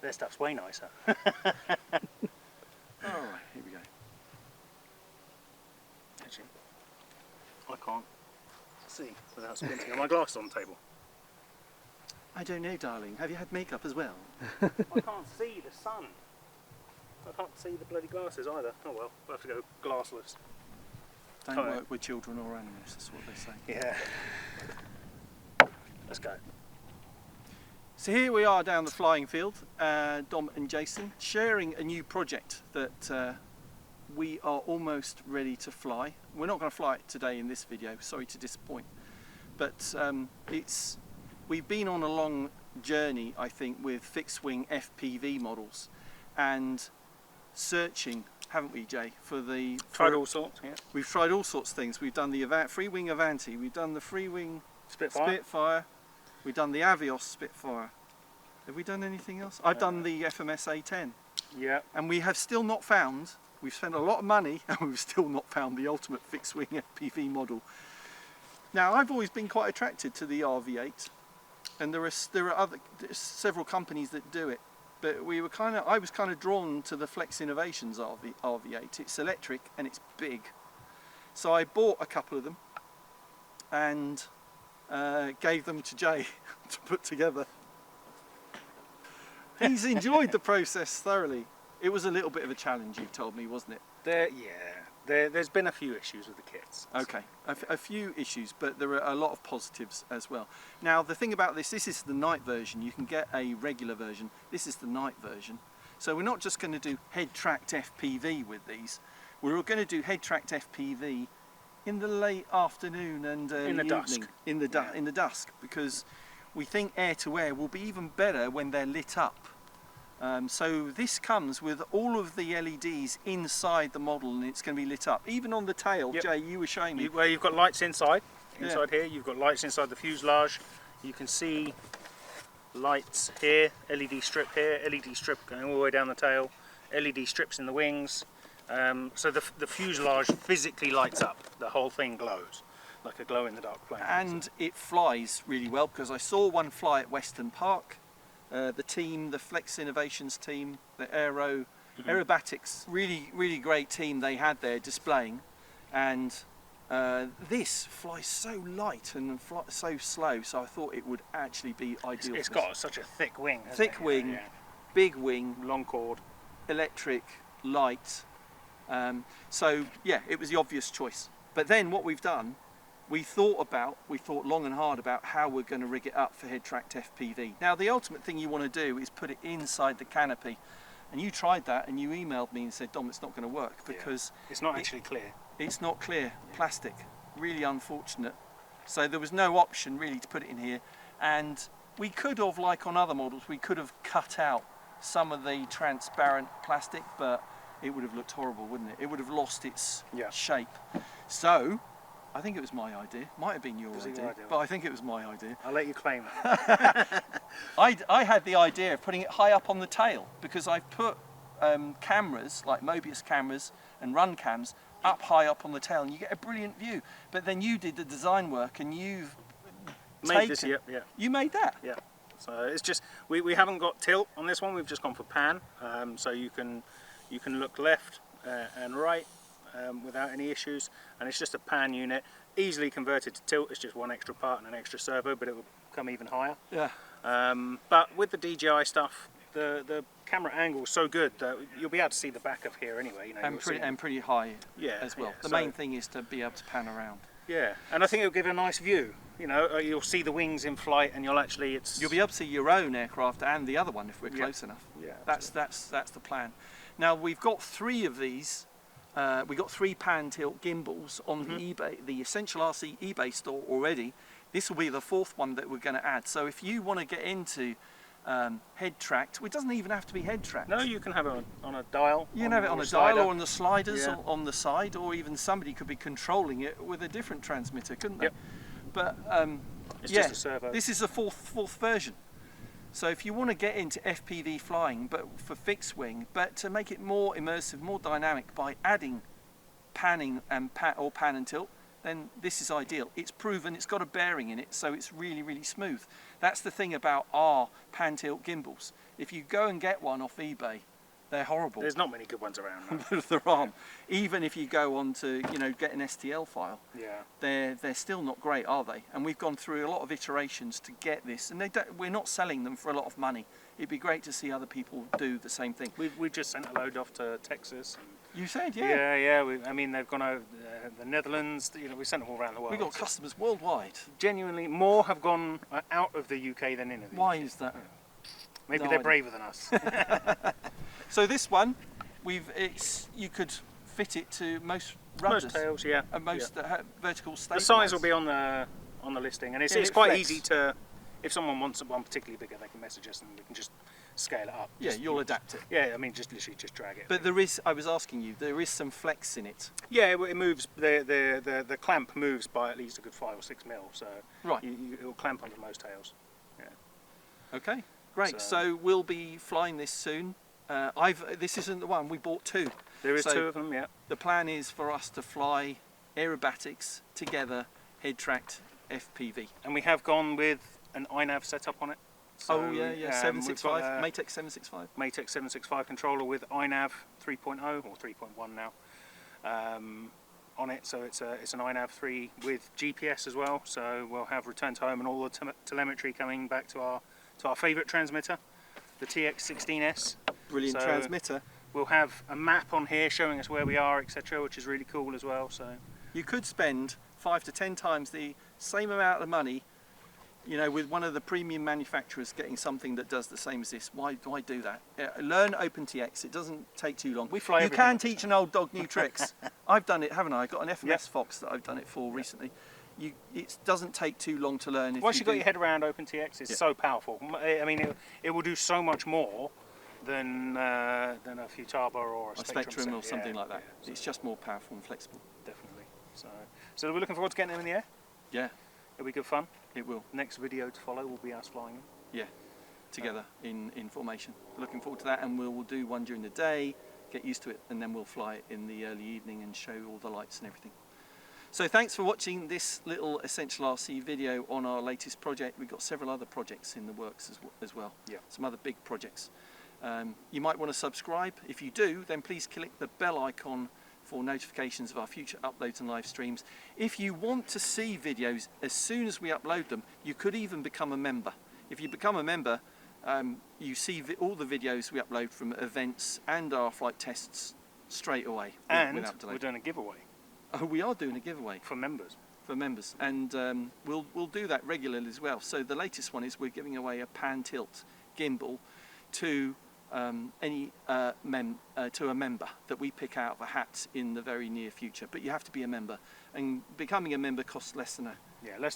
Their stuff's way nicer. Alright, here we go. Actually, I can't see without squinting. Are my glasses on the table? I don't know, darling. Have you had makeup as well? I can't see the sun. I can't see the bloody glasses either. Oh well, we'll have to go glassless. Don't work with children or animals, that's what they say. Yeah. Let's go. So here we are down the flying field, Dom and Jason, sharing a new project that we are almost ready to fly. We're not going to fly it today in this video, sorry to disappoint. But we've been on a long journey, I think, with fixed wing FPV models and searching, haven't we, Jay, for the... Tried all sorts, yeah. We've tried all sorts of things. We've done the free wing Avanti, we've done the free wing Spitfire. We've done the Avios Spitfire. Have we done anything else? I've done the FMS A10. Yeah. And we have still not found, we've spent a lot of money and we've still not found the ultimate fixed wing FPV model. Now, I've always been quite attracted to the RV8, and there are several companies that do it. But I was kind of drawn to the Flex Innovations RV8. It's electric and it's big. So I bought a couple of them and gave them to Jay to put together. He's enjoyed the process thoroughly. It was a little bit of a challenge, you've told me, wasn't it? There's been a few issues with the kits. Okay, a few issues, but there are a lot of positives as well. Now, the thing about this is the night version. You can get a regular version. This is the night version. So we're not just going to do head-tracked FPV with these. We're going to do head-tracked FPV in the late afternoon and in the evening, dusk. in the dusk, because we think air-to-air will be even better when they're lit up. So this comes with all of the LEDs inside the model, and it's going to be lit up, even on the tail. Yep. Jay, you were showing me. Where you've got lights inside here, you've got lights inside the fuselage. You can see lights here, LED strip here, LED strip going all the way down the tail, LED strips in the wings. So the fuselage physically lights up. The whole thing glows like a glow-in-the-dark plane. And it flies really well, because I saw one fly at Weston Park. The Flex Innovations team, the Aerobatics, really great team they had there displaying, and this flies so light and so slow, so I thought it would actually be ideal. It's got such a thick wing. Thick wing, big wing, long cord, electric, light. So yeah, it was the obvious choice. But then what we've done, we thought long and hard about how we're going to rig it up for head-tracked FPV. Now, the ultimate thing you want to do is put it inside the canopy. And you tried that and you emailed me and said, Dom, it's not going to work because... It's not actually clear. It's not clear, plastic. Really unfortunate. So there was no option really to put it in here. And we could have, like on other models, we could have cut out some of the transparent plastic, but it would have looked horrible, wouldn't it? It would have lost its shape. So... I think it was my idea. Might have been your idea, but I think it was my idea. I'll let you claim it. I had the idea of putting it high up on the tail, because I've put cameras, like Mobius cameras and run cams, up high up on the tail, and you get a brilliant view. But then you did the design work, and you've made this. Yeah. You made that. Yeah. So it's just we haven't got tilt on this one. We've just gone for pan, so you can look left and right. Without any issues, and it's just a pan unit, easily converted to tilt. It's just one extra part and an extra servo, but it will come even higher. Yeah. But with the DJI stuff, the camera angle is so good that you'll be able to see the back of here anyway. You know, and pretty high as well. The main thing is to be able to pan around. Yeah, and I think it'll give a nice view. You know, you'll see the wings in flight, and you'll be able to see your own aircraft and the other one if we're close enough. Yeah. That's the plan. Now we've got 3 of these. We got 3 pan tilt gimbals on the Essential RC eBay store already. This will be the 4th one that we're going to add. So if you want to get into head tracked, it doesn't even have to be head tracked. No, you can have it on a dial. You can have it on a dial or on the sliders on the side, or even somebody could be controlling it with a different transmitter, couldn't they? Yep. But it's just a servo. This is the fourth version. So if you want to get into FPV flying, but for fixed wing, but to make it more immersive, more dynamic by adding panning and pan and tilt, then this is ideal. It's proven, it's got a bearing in it, so it's really, really smooth. That's the thing about our pan tilt gimbals. If you go and get one off eBay, they're horrible. There's not many good ones around now. There aren't. Even if you go on to, get an STL file, yeah, they're still not great, are they? And we've gone through a lot of iterations to get this, and we're not selling them for a lot of money. It'd be great to see other people do the same thing. We just sent a load off to Texas. And you said, yeah. Yeah. I mean, they've gone over the Netherlands. We sent them all around the world. We've got customers worldwide. Genuinely, more have gone out of the UK than in the UK. Why is that? Maybe they're braver than us. So this one, you could fit it to most rudders. Most tails, yeah. And most vertical stabilizers. The size will be on the listing, and it's quite easy to. If someone wants one particularly bigger, they can message us, and we can just scale it up. Yeah, you'll adapt it. Yeah, I mean, just literally just drag it. But I was asking you, there is some flex in it. Yeah, it moves. The clamp moves by at least a good 5 or 6 mil, so right, it'll clamp onto most tails. Yeah. Okay. Great, so we'll be flying this soon. This isn't the one, we bought 2. There is 2 of them, yeah. The plan is for us to fly aerobatics together, head-tracked FPV. And we have gone with an iNav setup on it. So, 765, Matex 765. Matex 765 controller with iNav 3.0 or 3.1 now on it. So it's an iNav 3 with GPS as well. So we'll have return to home and all the telemetry coming back to our favourite transmitter, the TX16S. Brilliant transmitter. We'll have a map on here showing us where we are, etc., which is really cool as well. So you could spend 5 to 10 times the same amount of money, with one of the premium manufacturers getting something that does the same as this. Why do that? Learn OpenTX. It doesn't take too long. You can teach an old dog new tricks. I've done it, haven't I? I've got an FMS Fox that I've done it for recently. It doesn't take too long to learn. Once you've got your head around OpenTX, it's so powerful. I mean, it will do so much more than a Futaba or a Spectrum or something like that. Yeah, it's just more powerful and flexible. Definitely. So we're looking forward to getting them in the air. Yeah. It'll be good fun. It will. Next video to follow will be us flying them. Yeah, together in formation. Looking forward to that, and we'll do one during the day, get used to it, and then we'll fly it in the early evening and show all the lights and everything. So thanks for watching this little Essential RC video on our latest project. We've got several other projects in the works as well. Yeah. Some other big projects. You might want to subscribe. If you do, then please click the bell icon for notifications of our future uploads and live streams. If you want to see videos as soon as we upload them, you could even become a member. If you become a member, you see all the videos we upload from events and our flight tests straight away. And we're doing a giveaway. Oh, we are doing a giveaway. For members. For members. And we'll do that regularly as well. So the latest one is we're giving away a pan tilt gimbal to a member that we pick out of a hat in the very near future. But you have to be a member, and becoming a member costs less than a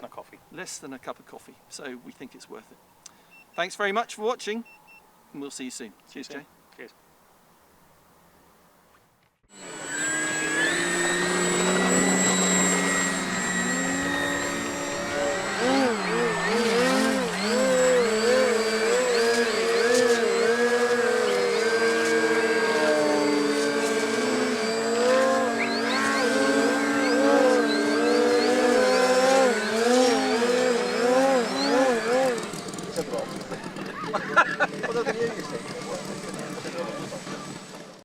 coffee. Less than a cup of coffee. So we think it's worth it. Thanks very much for watching, and we'll see you soon. Cheers, Jay. Cheers.